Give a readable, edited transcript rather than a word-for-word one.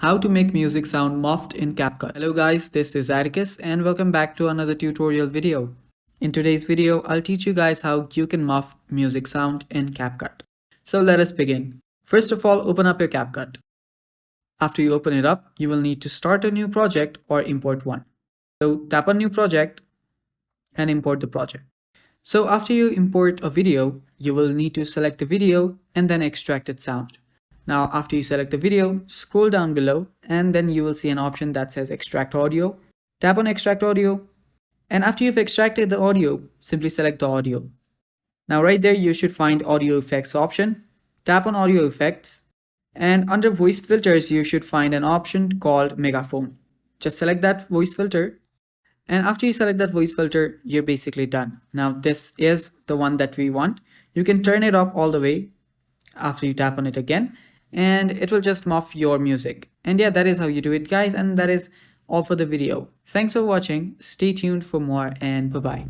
How to make music sound muffled in CapCut. Hello guys, this is Atticus and welcome back to another tutorial video. In today's video, I'll teach you guys how you can muff music sound in CapCut. So let us begin. First of all, open up your CapCut. After you open it up, you will need to start a new project or import one. So tap on new project and import the project. So after you import a video, you will need to select the video and then extract its sound. Now, after you select the video, scroll down below and then you will see an option that says extract audio. Tap on extract audio. And after you've extracted the audio, simply select the audio. Now right there, you should find audio effects option. Tap on audio effects. And under voice filters, you should find an option called megaphone. Just select that voice filter. And after you select that voice filter, you're basically done. Now this is the one that we want. You can turn it up all the way after you tap on it again, and it will just muff your music. And yeah, that is how you do it guys, and that is all for the video. Thanks for watching, stay tuned for more, and bye bye.